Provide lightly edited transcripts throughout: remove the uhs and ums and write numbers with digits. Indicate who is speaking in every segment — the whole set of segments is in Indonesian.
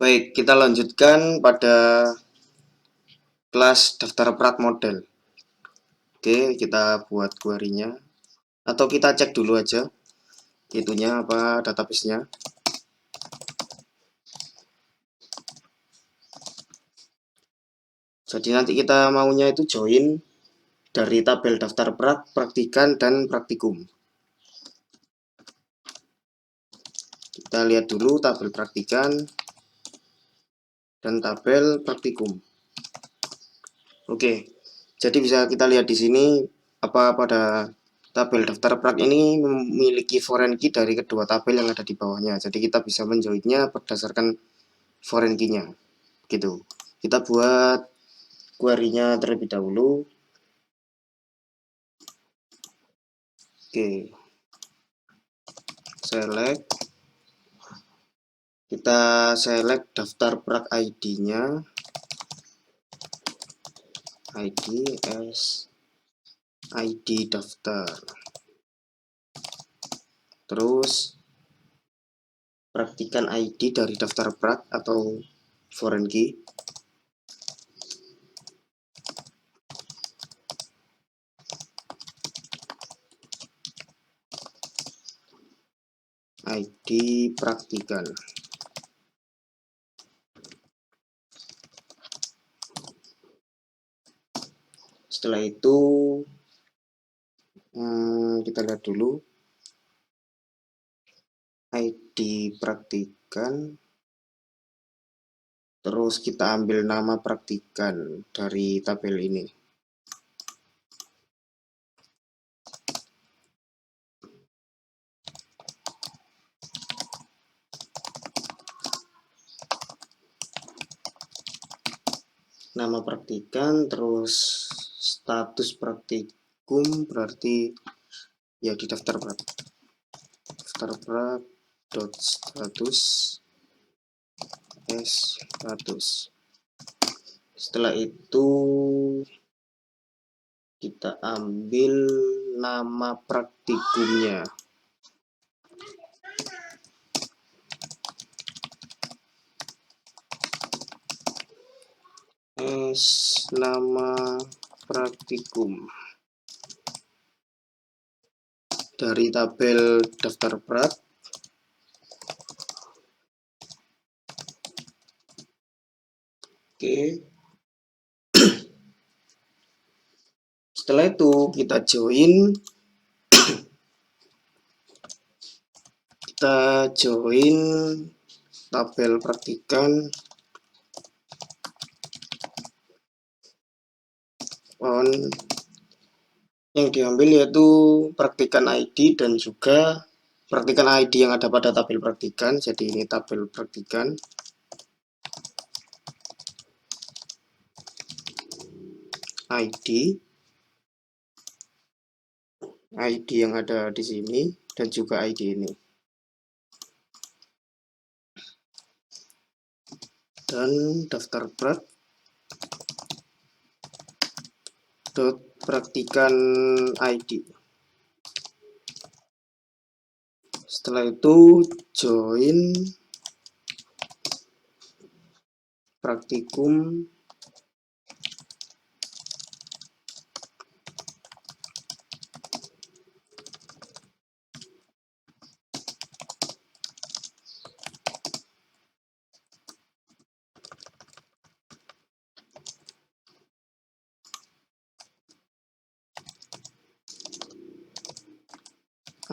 Speaker 1: Baik, kita lanjutkan pada kelas daftar prat model. Oke, kita buat query-nya. Atau kita cek dulu aja itunya apa database-nya. Jadi nanti kita maunya itu join dari tabel daftar prat, praktikan, dan praktikum. Kita lihat dulu tabel praktikan dan tabel praktikum. Oke, jadi bisa kita lihat di sini apa pada tabel daftar prat ini memiliki foreign key dari kedua tabel yang ada di bawahnya. Jadi kita bisa menjoinnya berdasarkan foreign key-nya. Gitu. Kita buat query-nya terlebih dahulu. Oke. Select. Kita select daftar prat ID-nya. ID as ID daftar. Terus praktikan ID dari daftar prat atau foreign key. ID praktikan. Setelah itu kita lihat dulu ID praktikan. Terus kita ambil nama praktikan dari tabel ini. Nama praktikan, terus status praktikum berarti ya di daftar prat. Daftar prat dot status s status. Setelah itu kita ambil nama praktikumnya. Nama praktikum dari tabel daftar prat. Oke. Setelah itu kita join tabel praktikan on yang diambil yaitu praktikan ID dan juga praktikan ID yang ada pada tabel praktikan. Jadi ini tabel praktikan. ID yang ada di sini dan juga ID ini. Dan daftar prat dot praktikan ID. Setelah itu join praktikum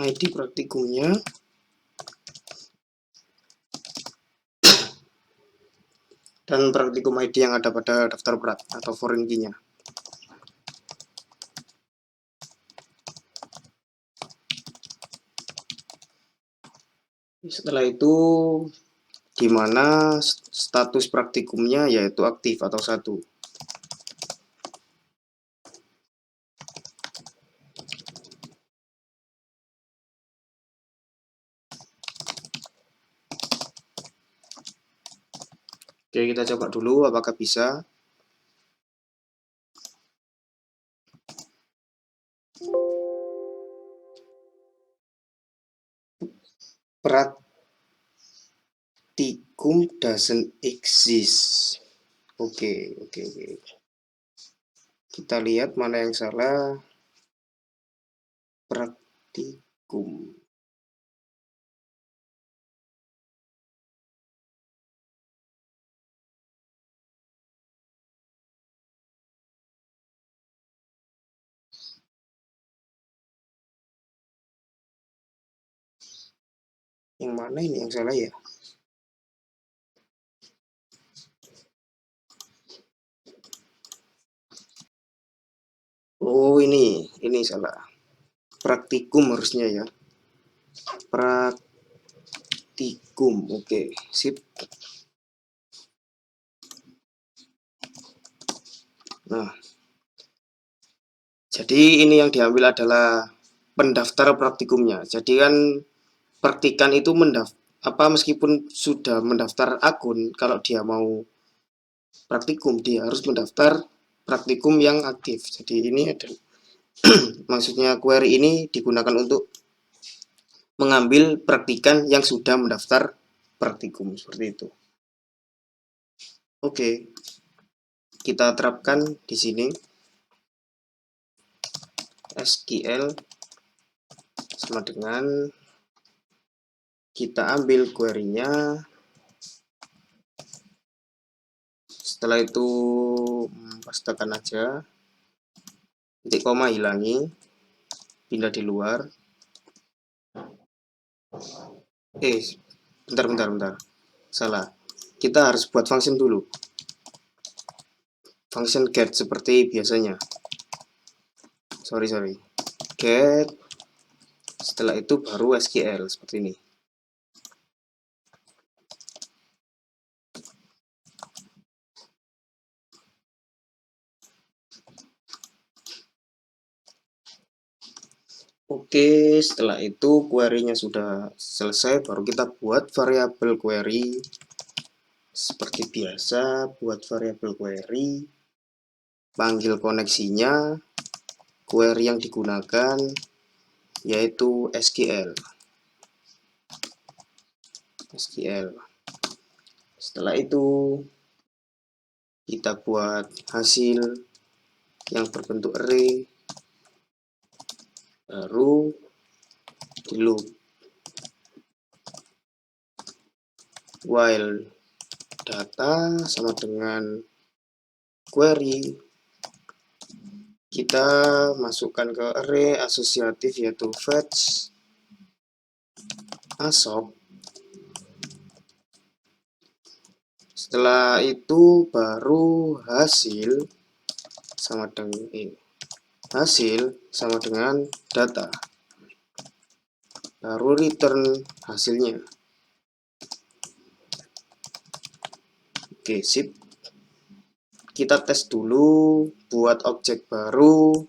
Speaker 1: ID praktikumnya dan praktikum ID yang ada pada daftar prat atau foreign key-nya. Setelah itu di mana status praktikumnya yaitu aktif atau 1. Oke, kita coba dulu apakah bisa. Praktikum praktikum doesn't exist. Oke. Kita lihat mana yang salah. Praktikum. Yang mana ini yang salah ya? Oh, ini salah. Praktikum harusnya ya. Praktikum. Oke, sip. Nah, jadi ini yang diambil adalah pendaftar praktikumnya. Jadi kan praktikan itu meskipun sudah mendaftar akun, kalau dia mau praktikum dia harus mendaftar praktikum yang aktif. Jadi ini adalah maksudnya query ini digunakan untuk mengambil praktikan yang sudah mendaftar praktikum seperti itu. Oke, kita terapkan di sini SQL sama dengan kita ambil query-nya. Setelah itu pastekan aja, titik koma hilangi, pindah di luar. Bentar, salah. Kita harus buat function dulu, function get seperti biasanya. Sorry, get. Setelah itu baru SQL seperti ini. Oke, setelah itu query-nya sudah selesai, baru kita buat variabel query. Seperti biasa, buat variabel query, panggil koneksinya, query yang digunakan yaitu SQL. Setelah itu kita buat hasil yang berbentuk array, baru di loop while data sama dengan query, kita masukkan ke array asosiatif yaitu fetch asop. Setelah itu baru hasil sama dengan data, baru return hasilnya. Oke, sip. Kita tes dulu, buat objek baru,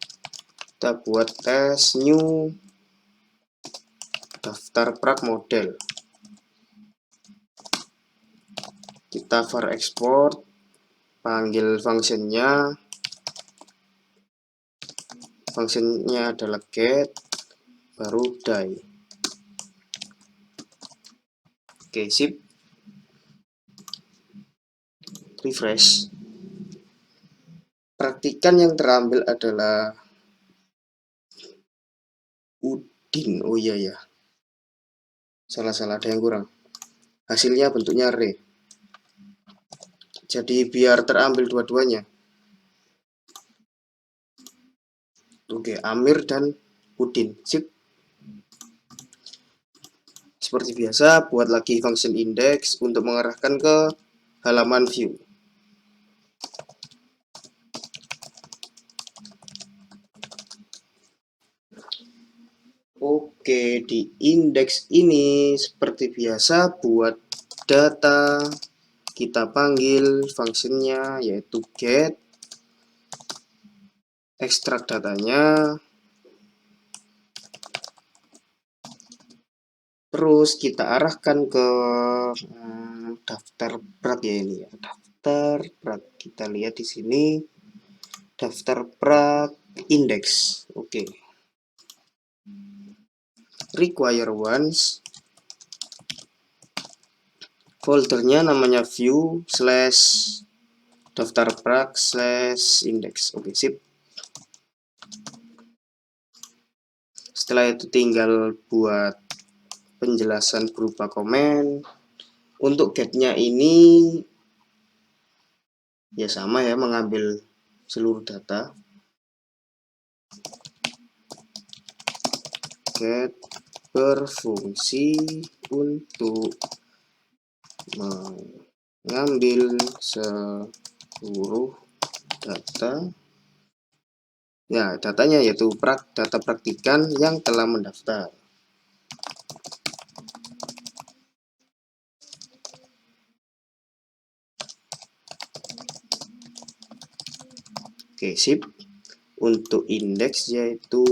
Speaker 1: kita buat tes new daftar prak model. Kita var export, panggil functionnya adalah get, baru die. Oke, sip. Refresh. Praktikan yang terambil adalah Udin. Oh iya ya, salah ada yang kurang. Hasilnya bentuknya array, jadi biar terambil dua-duanya. Oke, Amir dan Udin. Sip. Seperti biasa, buat lagi function index untuk mengarahkan ke halaman view. Oke, di indeks ini seperti biasa buat data kita panggil functionnya yaitu get, ekstrak datanya, terus kita arahkan ke daftar prak ya ini ya, daftar prak. Kita lihat di sini daftar prak index. Oke. Require once Foldernya namanya view slash daftar prak slash index. Oke, sip. Setelah itu tinggal buat penjelasan berupa komen. Untuk get-nya ini ya sama ya, mengambil seluruh data. Get berfungsi untuk mengambil seluruh data. Ya, datanya yaitu data praktikan yang telah mendaftar. Oke, sip. Untuk indeks yaitu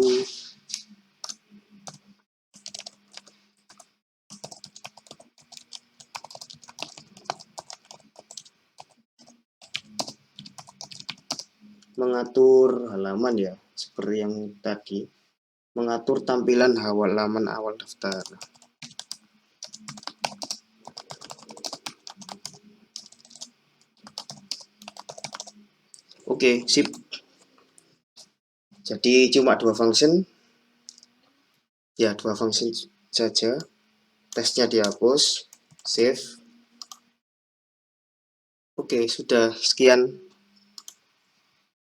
Speaker 1: mengatur halaman ya, seperti yang tadi. Mengatur tampilan halaman awal daftar. Oke, sip. Jadi cuma dua function. Ya, dua function saja. Tesnya dihapus, save. Oke, sudah sekian.